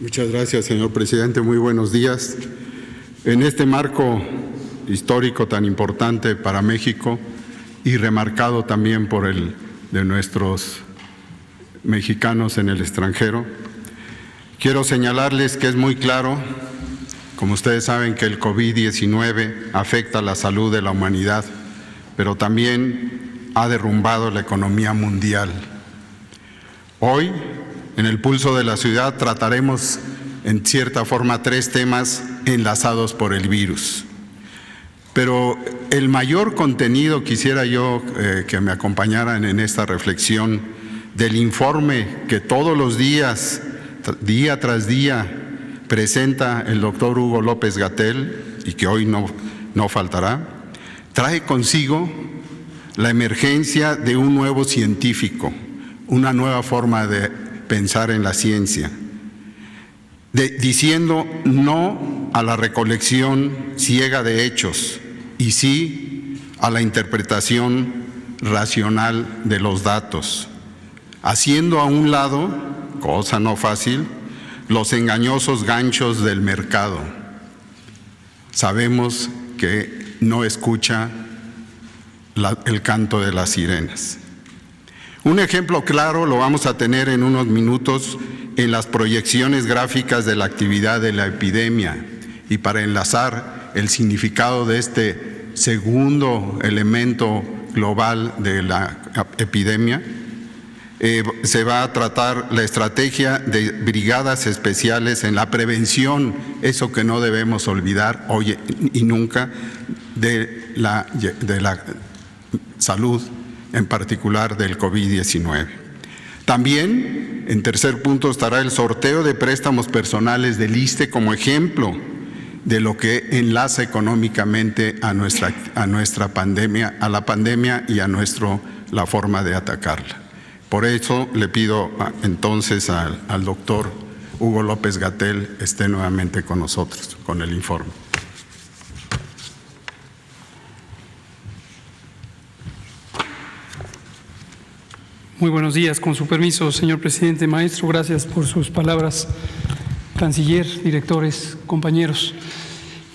Muchas gracias, señor presidente. Muy buenos días. En este marco histórico tan importante para México y remarcado también por el de nuestros mexicanos en el extranjero, quiero señalarles que es muy claro, como ustedes saben, que el COVID-19 afecta la salud de la humanidad, pero también ha derrumbado la economía mundial. Hoy, en el Pulso de la Ciudad, trataremos en cierta forma tres temas enlazados por el virus. Pero el mayor contenido quisiera yo que me acompañaran en esta reflexión del informe que todos los días, día tras día, presenta el doctor Hugo López-Gatell y que hoy no faltará, trae consigo la emergencia de un nuevo científico, una nueva forma de pensar en la ciencia, diciendo no a la recolección ciega de hechos y sí a la interpretación racional de los datos, haciendo a un lado, cosa no fácil, los engañosos ganchos del mercado. Sabemos que no escucha el canto de las sirenas. Un ejemplo claro lo vamos a tener en unos minutos en las proyecciones gráficas de la actividad de la epidemia, y para enlazar el significado de este segundo elemento global de la epidemia, se va a tratar la estrategia de brigadas especiales en la prevención, eso que no debemos olvidar hoy y nunca, de la salud, en particular del COVID-19. También, en tercer punto, estará el sorteo de préstamos personales del ISSSTE como ejemplo de lo que enlaza económicamente a nuestra pandemia, a la pandemia y a la forma de atacarla. Por eso le pido entonces al doctor Hugo López-Gatell esté nuevamente con nosotros, con el informe. Muy buenos días. Con su permiso, señor presidente. Maestro, gracias por sus palabras. Canciller, directores, compañeros.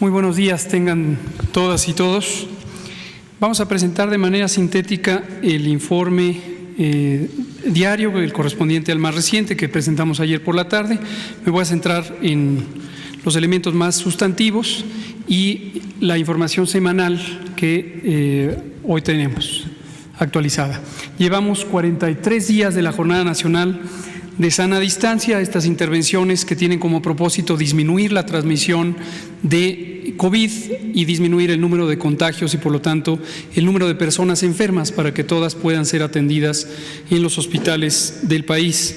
Muy buenos días tengan todas y todos. Vamos a presentar de manera sintética el informe diario, el correspondiente al más reciente que presentamos ayer por la tarde. Me voy a centrar en los elementos más sustantivos y la información semanal que hoy tenemos actualizada. Llevamos 43 días de la Jornada Nacional de Sana Distancia, estas intervenciones que tienen como propósito disminuir la transmisión de COVID y disminuir el número de contagios y, por lo tanto, el número de personas enfermas para que todas puedan ser atendidas en los hospitales del país.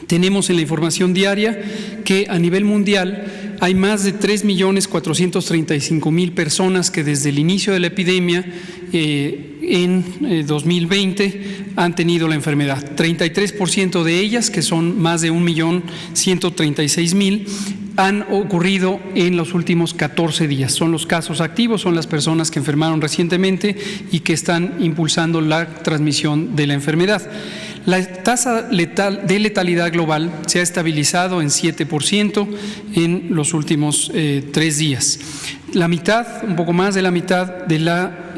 Tenemos en la información diaria que a nivel mundial hay más de 3.435.000 personas que desde el inicio de la epidemia en 2020 han tenido la enfermedad. 33% de ellas, que son más de 1.136.000, han ocurrido en los últimos 14 días. Son los casos activos, son las personas que enfermaron recientemente y que están impulsando la transmisión de la enfermedad. La tasa de letalidad global se ha estabilizado en 7% en los últimos 3 días. La mitad, un poco más de la mitad de la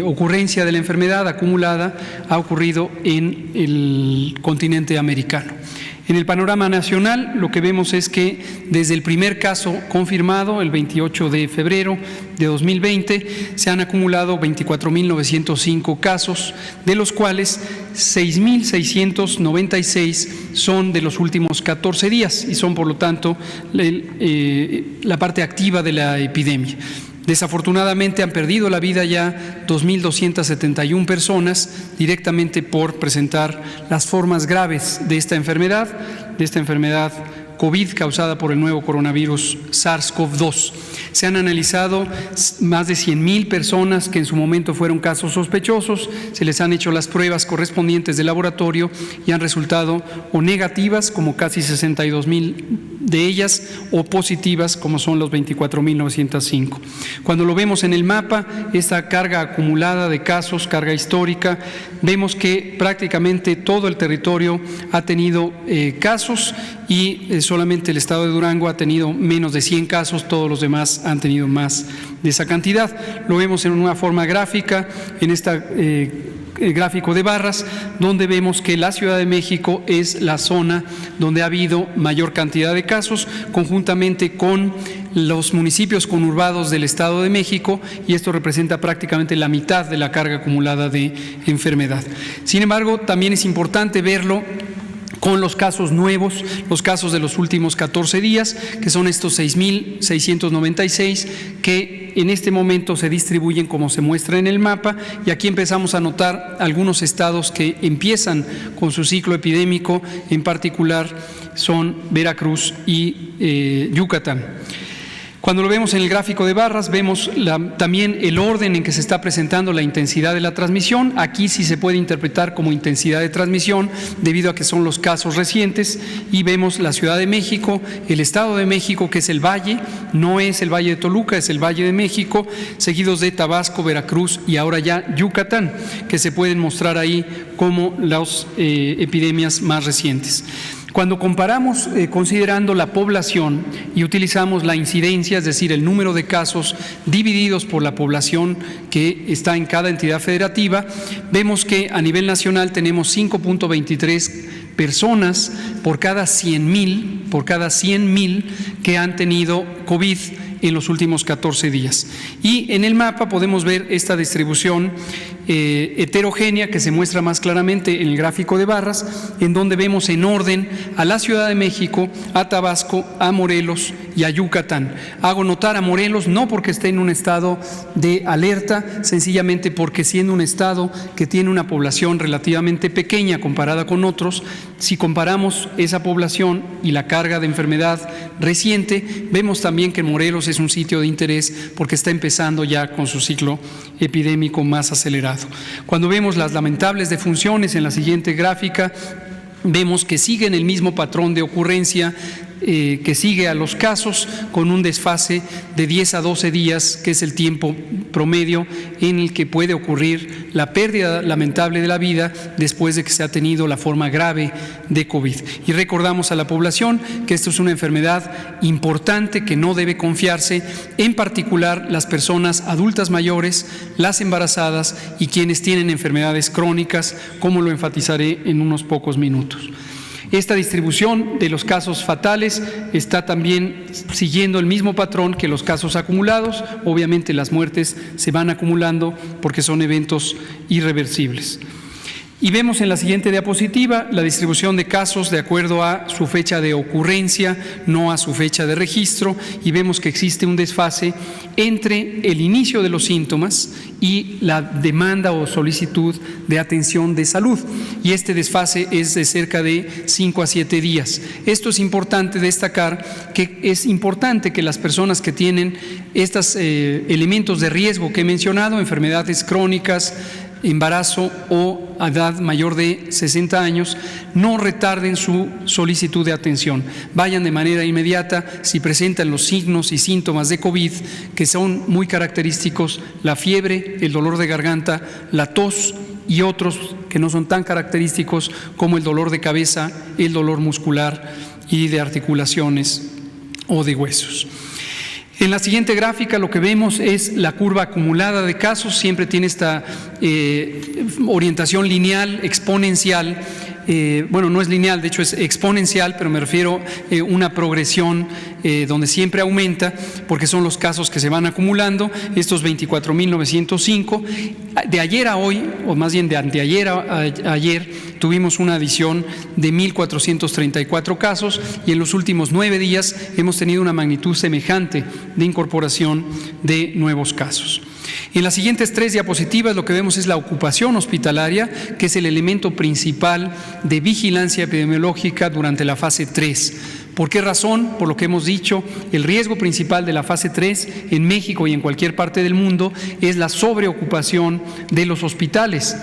ocurrencia de la enfermedad acumulada ha ocurrido en el continente americano. En el panorama nacional, lo que vemos es que desde el primer caso confirmado, el 28 de febrero de 2020, se han acumulado 24.905 casos, de los cuales 6.696 son de los últimos 14 días y son, por lo tanto, la parte activa de la epidemia. Desafortunadamente han perdido la vida ya 2.271 personas directamente por presentar las formas graves de esta enfermedad COVID causada por el nuevo coronavirus SARS-CoV-2. Se han analizado más de 100.000 personas que en su momento fueron casos sospechosos, se les han hecho las pruebas correspondientes de laboratorio y han resultado o negativas, como casi 62.000 de ellas, o positivas, como son los 24.905. Cuando lo vemos en el mapa, esta carga acumulada de casos, carga histórica, vemos que prácticamente todo el territorio ha tenido casos y solamente el estado de Durango ha tenido menos de 100 casos, todos los demás han tenido más de esa cantidad. Lo vemos en una forma gráfica, en el gráfico de barras, donde vemos que la Ciudad de México es la zona donde ha habido mayor cantidad de casos, conjuntamente con los municipios conurbados del Estado de México, y esto representa prácticamente la mitad de la carga acumulada de enfermedad. Sin embargo, también es importante verlo con los casos nuevos, los casos de los últimos 14 días, que son estos 6.696, que en este momento se distribuyen como se muestra en el mapa, y aquí empezamos a notar algunos estados que empiezan con su ciclo epidémico, en particular son Veracruz y Yucatán. Cuando lo vemos en el gráfico de barras, vemos también el orden en que se está presentando la intensidad de la transmisión. Aquí sí se puede interpretar como intensidad de transmisión debido a que son los casos recientes, y vemos la Ciudad de México, el Estado de México, que es el Valle, no es el Valle de Toluca, es el Valle de México, seguidos de Tabasco, Veracruz y ahora ya Yucatán, que se pueden mostrar ahí como las epidemias más recientes. Cuando comparamos, considerando la población, y utilizamos la incidencia, es decir, el número de casos divididos por la población que está en cada entidad federativa, vemos que a nivel nacional tenemos 5.23 personas por cada 100,000 que han tenido COVID en los últimos 14 días. Y en el mapa podemos ver esta distribución heterogénea que se muestra más claramente en el gráfico de barras, en donde vemos en orden a la Ciudad de México, a Tabasco, a Morelos y a Yucatán. Hago notar a Morelos no porque esté en un estado de alerta, sencillamente porque siendo un estado que tiene una población relativamente pequeña comparada con otros, si comparamos esa población y la carga de enfermedad reciente, vemos también que Morelos es un sitio de interés porque está empezando ya con su ciclo epidémico más acelerado. Cuando vemos las lamentables defunciones en la siguiente gráfica, vemos que siguen el mismo patrón de ocurrencia que sigue a los casos, con un desfase de 10 a 12 días, que es el tiempo promedio en el que puede ocurrir la pérdida lamentable de la vida después de que se ha tenido la forma grave de COVID. Y recordamos a la población que esto es una enfermedad importante que no debe confiarse, en particular las personas adultas mayores, las embarazadas y quienes tienen enfermedades crónicas, como lo enfatizaré en unos pocos minutos. Esta distribución de los casos fatales está también siguiendo el mismo patrón que los casos acumulados. Obviamente las muertes se van acumulando porque son eventos irreversibles. Y vemos en la siguiente diapositiva la distribución de casos de acuerdo a su fecha de ocurrencia, no a su fecha de registro, y vemos que existe un desfase entre el inicio de los síntomas y la demanda o solicitud de atención de salud, y este desfase es de cerca de 5 a 7 días. Esto es importante destacar, que es importante que las personas que tienen estos elementos de riesgo que he mencionado, enfermedades crónicas, embarazo o edad mayor de 60 años, no retarden su solicitud de atención. Vayan de manera inmediata si presentan los signos y síntomas de COVID, que son muy característicos: la fiebre, el dolor de garganta, la tos y otros que no son tan característicos, como el dolor de cabeza, el dolor muscular y de articulaciones o de huesos. En la siguiente gráfica lo que vemos es la curva acumulada de casos, siempre tiene esta orientación lineal, exponencial. Bueno, no es lineal, de hecho es exponencial, pero me refiero a una progresión donde siempre aumenta, porque son los casos que se van acumulando, estos 24.905. De ayer a hoy, o más bien de anteayer a ayer, tuvimos una adición de 1.434 casos, y en los últimos 9 días hemos tenido una magnitud semejante de incorporación de nuevos casos. En las siguientes 3 diapositivas lo que vemos es la ocupación hospitalaria, que es el elemento principal de vigilancia epidemiológica durante la fase 3. ¿Por qué razón? Por lo que hemos dicho, el riesgo principal de la fase 3 en México y en cualquier parte del mundo es la sobreocupación de los hospitales.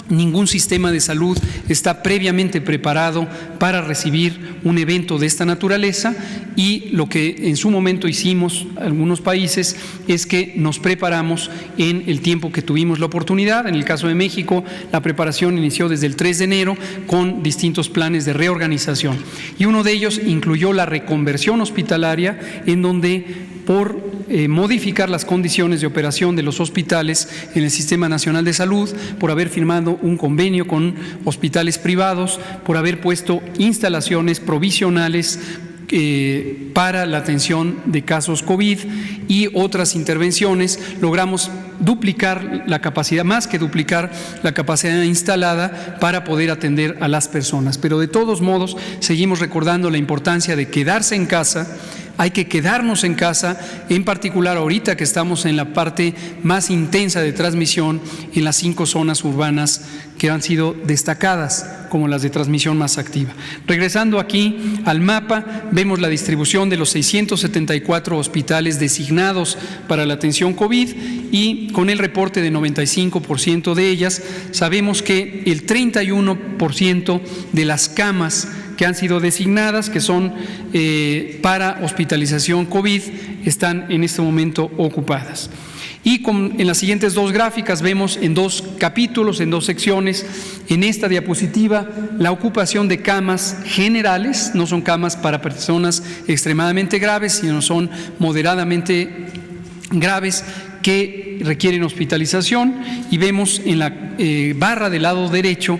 Ningún sistema de salud está previamente preparado para recibir un evento de esta naturaleza, y lo que en su momento hicimos algunos países es que nos preparamos en el tiempo que tuvimos la oportunidad. En el caso de México, la preparación inició desde el 3 de enero con distintos planes de reorganización, y uno de ellos incluyó la reconversión hospitalaria, en donde por modificar las condiciones de operación de los hospitales en el Sistema Nacional de Salud, por haber firmado un convenio con hospitales privados, por haber puesto instalaciones provisionales para la atención de casos COVID y otras intervenciones, logramos duplicar la capacidad, más que duplicar la capacidad instalada para poder atender a las personas. Pero de todos modos, seguimos recordando la importancia de quedarse en casa. Hay que quedarnos en casa, en particular ahorita que estamos en la parte más intensa de transmisión en las 5 zonas urbanas que han sido destacadas como las de transmisión más activa. Regresando aquí al mapa, vemos la distribución de los 674 hospitales designados para la atención COVID, y con el reporte de 95% de ellas, sabemos que el 31% de las camas que han sido designadas, que son para hospitalización COVID, están en este momento ocupadas. Y en las siguientes 2 gráficas vemos en 2 capítulos, en 2 secciones, en esta diapositiva, la ocupación de camas generales. No son camas para personas extremadamente graves, sino son moderadamente graves que requieren hospitalización, y vemos en la barra del lado derecho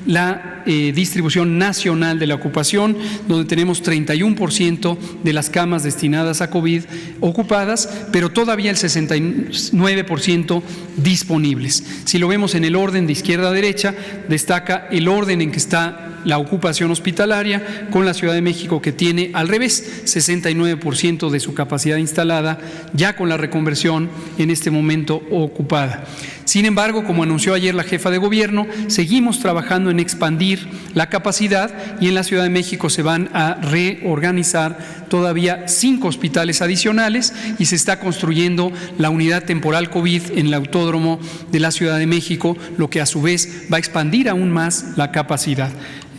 la distribución nacional de la ocupación, donde tenemos 31% de las camas destinadas a COVID ocupadas, pero todavía el 69% disponibles. Si lo vemos en el orden de izquierda a derecha, destaca el orden en que está la ocupación hospitalaria, con la Ciudad de México, que tiene al revés, 69% de su capacidad instalada, ya con la reconversión en este momento ocupada. Sin embargo, como anunció ayer la jefa de gobierno, seguimos trabajando en expandir la capacidad, y en la Ciudad de México se van a reorganizar todavía 5 hospitales adicionales, y se está construyendo la unidad temporal COVID en el Autódromo de la Ciudad de México, lo que a su vez va a expandir aún más la capacidad.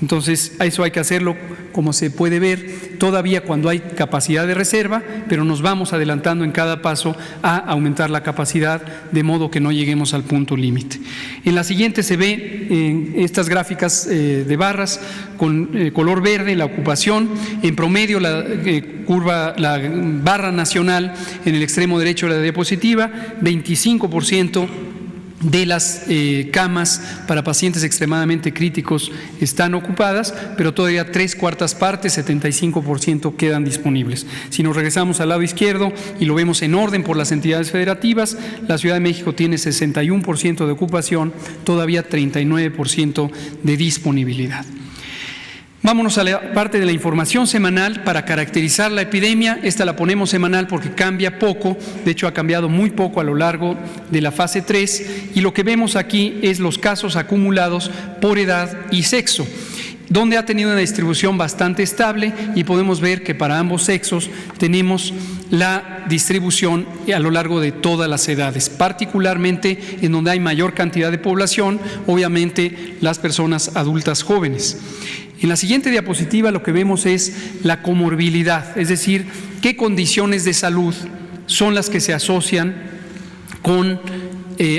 Entonces, a eso hay que hacerlo, como se puede ver, todavía cuando hay capacidad de reserva, pero nos vamos adelantando en cada paso a aumentar la capacidad, de modo que no lleguemos al punto límite. En la siguiente se ve en estas gráficas de barras con color verde la ocupación. En promedio, la barra nacional en el extremo derecho de la diapositiva, 25% de las camas para pacientes extremadamente críticos están ocupadas, pero todavía 3/4 partes, 75%, quedan disponibles. Si nos regresamos al lado izquierdo y lo vemos en orden por las entidades federativas, la Ciudad de México tiene 61% de ocupación, todavía 39% de disponibilidad. Vámonos a la parte de la información semanal para caracterizar la epidemia. Esta la ponemos semanal porque cambia poco, de hecho ha cambiado muy poco a lo largo de la fase 3, y lo que vemos aquí es los casos acumulados por edad y sexo, donde ha tenido una distribución bastante estable, y podemos ver que para ambos sexos tenemos la distribución a lo largo de todas las edades, particularmente en donde hay mayor cantidad de población, obviamente las personas adultas jóvenes. En la siguiente diapositiva lo que vemos es la comorbilidad, es decir, qué condiciones de salud son las que se asocian con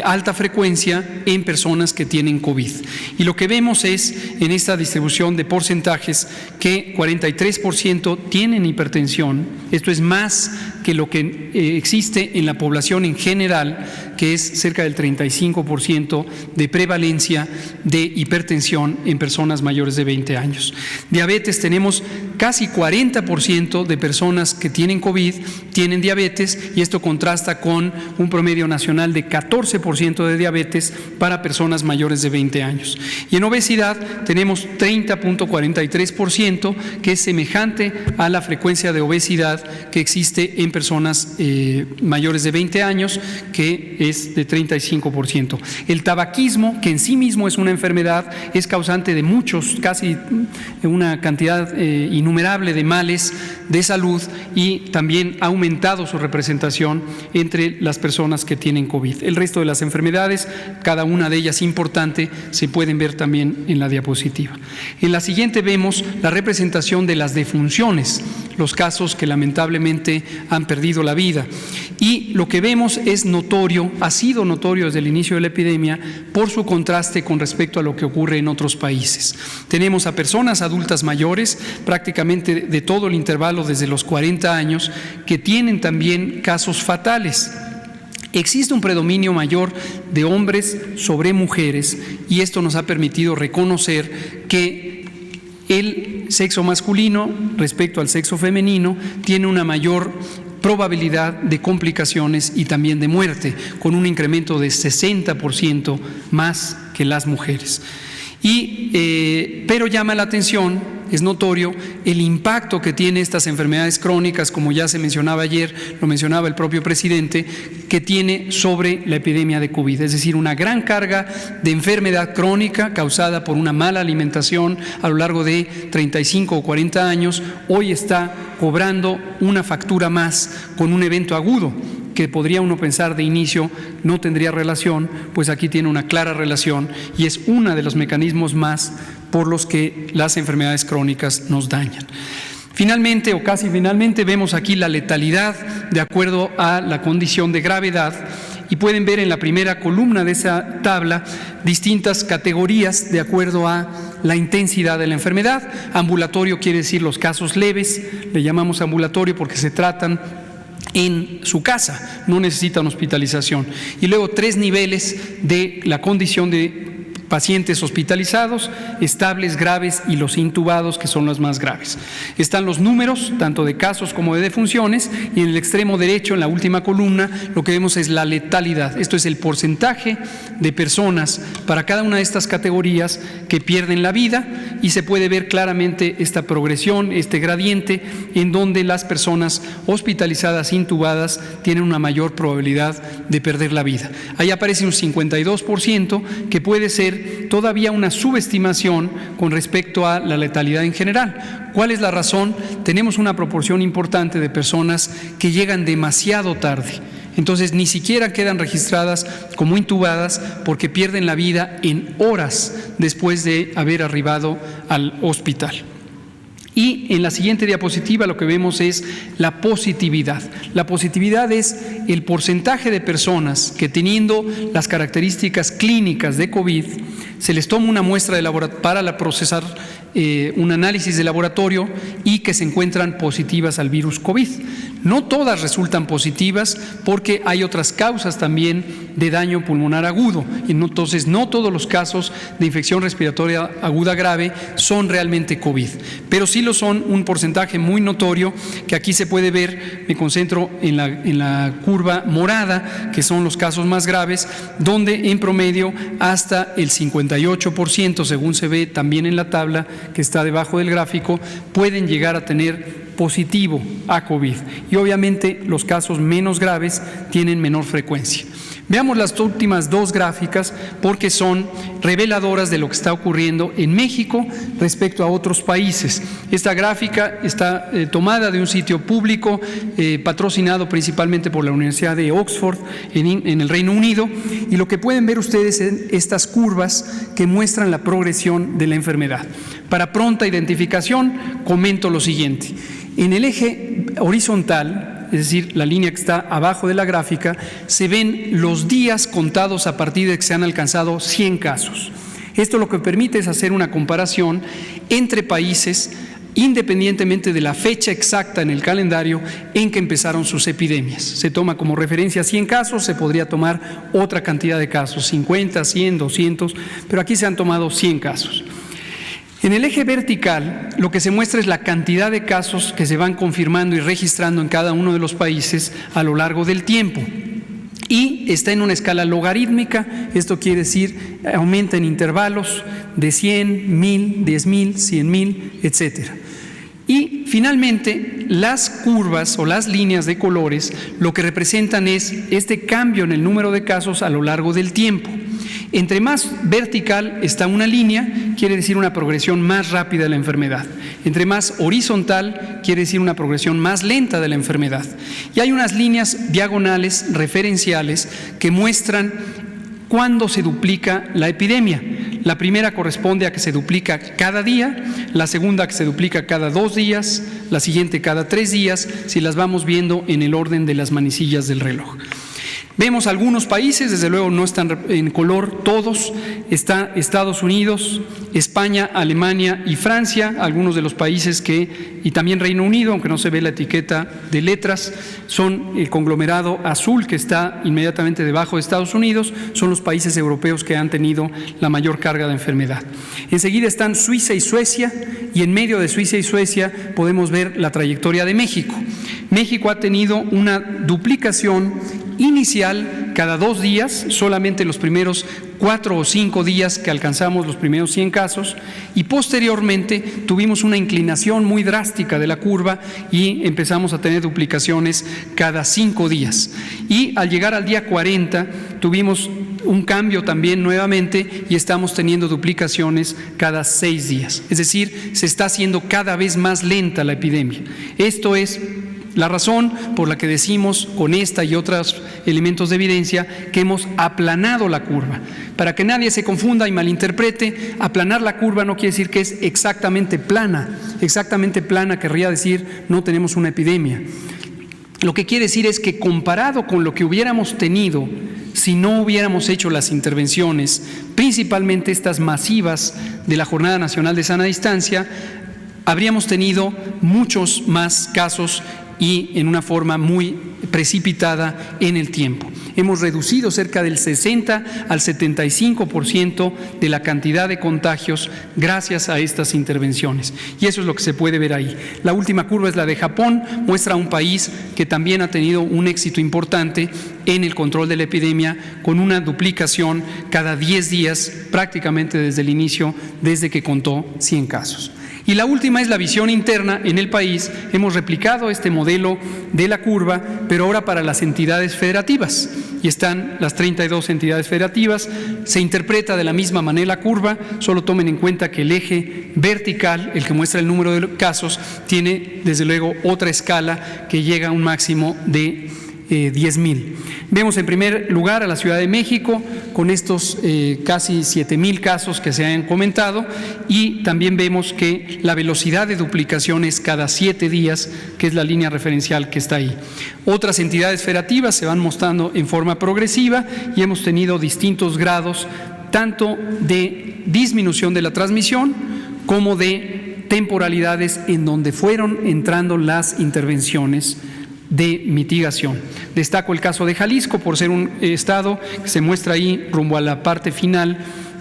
alta frecuencia en personas que tienen COVID. Y lo que vemos es, en esta distribución de porcentajes, que 43% tienen hipertensión. Esto es más que lo que existe en la población en general, que es cerca del 35% de prevalencia de hipertensión en personas mayores de 20 años. Diabetes, tenemos casi 40% de personas que tienen COVID tienen diabetes, y esto contrasta con un promedio nacional de 14% de diabetes para personas mayores de 20 años. Y en obesidad tenemos 30.43%, que es semejante a la frecuencia de obesidad que existe en personas mayores de 20 años, que es de 35%. El tabaquismo, que en sí mismo es una enfermedad, es causante de muchos, casi una cantidad innumerable de males de salud, y también ha aumentado su representación entre las personas que tienen COVID. El resto resto de las enfermedades, cada una de ellas importante, se pueden ver también en la diapositiva. En la siguiente vemos la representación de las defunciones, los casos que lamentablemente han perdido la vida. Y lo que vemos es notorio, ha sido notorio desde el inicio de la epidemia por su contraste con respecto a lo que ocurre en otros países. Tenemos a personas adultas mayores, prácticamente de todo el intervalo desde los 40 años, que tienen también casos fatales. Existe un predominio mayor de hombres sobre mujeres y esto nos ha permitido reconocer que el sexo masculino respecto al sexo femenino tiene una mayor probabilidad de complicaciones y también de muerte, con un incremento de 60% más que las mujeres. Pero llama la atención, es notorio, el impacto que tiene estas enfermedades crónicas, como ya se mencionaba ayer, lo mencionaba el propio presidente, que tiene sobre la epidemia de COVID. Es decir, una gran carga de enfermedad crónica causada por una mala alimentación a lo largo de 35 o 40 años, hoy está cobrando una factura más con un evento agudo, que podría uno pensar de inicio no tendría relación, pues aquí tiene una clara relación y es uno de los mecanismos más por los que las enfermedades crónicas nos dañan. Finalmente, o casi finalmente, vemos aquí la letalidad de acuerdo a la condición de gravedad y pueden ver en la primera columna de esa tabla distintas categorías de acuerdo a la intensidad de la enfermedad. Ambulatorio quiere decir los casos leves, le llamamos ambulatorio porque se tratan en su casa, no necesitan hospitalización. Y luego 3 niveles de la condición de pacientes hospitalizados, estables, graves y los intubados, que son los más graves. Están los números, tanto de casos como de defunciones, y en el extremo derecho, en la última columna, lo que vemos es la letalidad. Esto es el porcentaje de personas para cada una de estas categorías que pierden la vida, y se puede ver claramente esta progresión, este gradiente, en donde las personas hospitalizadas, intubadas, tienen una mayor probabilidad de perder la vida. Ahí aparece un 52%, que puede ser todavía una subestimación con respecto a la letalidad en general. ¿Cuál es la razón? Tenemos una proporción importante de personas que llegan demasiado tarde. Entonces ni siquiera quedan registradas como intubadas porque pierden la vida en horas después de haber arribado al hospital. Y en la siguiente diapositiva lo que vemos es la positividad. La positividad es el porcentaje de personas que, teniendo las características clínicas de COVID, se les toma una muestra de para procesar un análisis de laboratorio y que se encuentran positivas al virus COVID. No todas resultan positivas porque hay otras causas también de daño pulmonar agudo. Y entonces no todos los casos de infección respiratoria aguda grave son realmente COVID, pero sí lo son un porcentaje muy notorio que aquí se puede ver. Me concentro en la curva morada, que son los casos más graves, donde en promedio hasta el 58%, según se ve también en la tabla que está debajo del gráfico, pueden llegar a tener positivo a COVID. Y obviamente los casos menos graves tienen menor frecuencia. Veamos las últimas 2 gráficas porque son reveladoras de lo que está ocurriendo en México respecto a otros países. Esta gráfica está tomada de un sitio público patrocinado principalmente por la Universidad de Oxford en el Reino Unido, y lo que pueden ver ustedes es estas curvas que muestran la progresión de la enfermedad. Para pronta identificación comento lo siguiente. En el eje horizontal, es decir, la línea que está abajo de la gráfica, se ven los días contados a partir de que se han alcanzado 100 casos. Esto lo que permite es hacer una comparación entre países independientemente de la fecha exacta en el calendario en que empezaron sus epidemias. Se toma como referencia 100 casos, se podría tomar otra cantidad de casos, 50, 100, 200, pero aquí se han tomado 100 casos. En el eje vertical, lo que se muestra es la cantidad de casos que se van confirmando y registrando en cada uno de los países a lo largo del tiempo. Y está en una escala logarítmica, esto quiere decir aumenta en intervalos de 100, 1000, 10,000, 100,000, etcétera. Y finalmente, las curvas o las líneas de colores lo que representan es este cambio en el número de casos a lo largo del tiempo. Entre más vertical está una línea, quiere decir una progresión más rápida de la enfermedad. Entre más horizontal, quiere decir una progresión más lenta de la enfermedad. Y hay unas líneas diagonales referenciales que muestran cuándo se duplica la epidemia. La primera corresponde a que se duplica cada día, la segunda que se duplica cada 2 días, la siguiente cada 3 días, si las vamos viendo en el orden de las manecillas del reloj. Vemos algunos países, desde luego no están en color todos, está Estados Unidos, España, Alemania y Francia, algunos de los países y también Reino Unido, aunque no se ve la etiqueta de letras, son el conglomerado azul que está inmediatamente debajo de Estados Unidos, son los países europeos que han tenido la mayor carga de enfermedad. Enseguida están Suiza y Suecia, y en medio de Suiza y Suecia podemos ver la trayectoria de México. México ha tenido una duplicación inicial cada 2 días, solamente los primeros 4 o 5 días que alcanzamos los primeros 100 casos, y posteriormente tuvimos una inclinación muy drástica de la curva y empezamos a tener duplicaciones cada 5 días. Y al llegar al día 40 tuvimos un cambio también nuevamente y estamos teniendo duplicaciones cada 6 días. Es decir, se está haciendo cada vez más lenta la epidemia. Esto es la razón por la que decimos con esta y otros elementos de evidencia que hemos aplanado la curva. Para que nadie se confunda y malinterprete, aplanar la curva no quiere decir que es exactamente plana. Exactamente plana querría decir no tenemos una epidemia. Lo que quiere decir es que comparado con lo que hubiéramos tenido si no hubiéramos hecho las intervenciones, principalmente estas masivas de la Jornada Nacional de Sana Distancia, habríamos tenido muchos más casos y en una forma muy precipitada en el tiempo. Hemos reducido cerca del 60 al 75% de la cantidad de contagios gracias a estas intervenciones. Y eso es lo que se puede ver ahí. La última curva es la de Japón, muestra un país que también ha tenido un éxito importante en el control de la epidemia, con una duplicación cada 10 días, prácticamente desde el inicio, desde que contó 100 casos. Y la última es la visión interna en el país. Hemos replicado este modelo de la curva, pero ahora para las entidades federativas. Y están las 32 entidades federativas. Se interpreta de la misma manera la curva, solo tomen en cuenta que el eje vertical, el que muestra el número de casos, tiene desde luego otra escala que llega a un máximo de 10,000. Vemos en primer lugar a la Ciudad de México con estos casi 7,000 casos que se han comentado, y también vemos que la velocidad de duplicación es cada 7 días, que es la línea referencial que está ahí. Otras entidades federativas se van mostrando en forma progresiva y hemos tenido distintos grados tanto de disminución de la transmisión como de temporalidades en donde fueron entrando las intervenciones de mitigación. Destaco el caso de Jalisco por ser un estado que se muestra ahí rumbo a la parte final,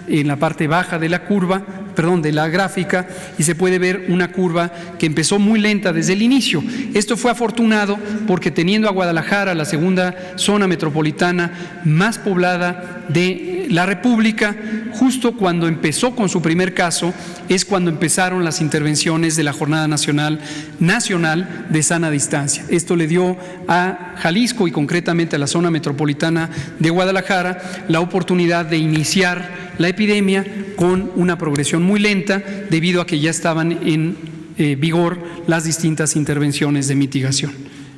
en la parte baja de la curva, de la gráfica, y se puede ver una curva que empezó muy lenta desde el inicio. Esto fue afortunado porque teniendo a Guadalajara, la segunda zona metropolitana más poblada de la República, justo cuando empezó con su primer caso, es cuando empezaron las intervenciones de la Jornada Nacional de Sana Distancia. Esto le dio a Jalisco y concretamente a la zona metropolitana de Guadalajara la oportunidad de iniciar la epidemia con una progresión muy lenta debido a que ya estaban en vigor las distintas intervenciones de mitigación.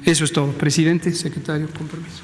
Eso es todo. Presidente, secretario, con permiso.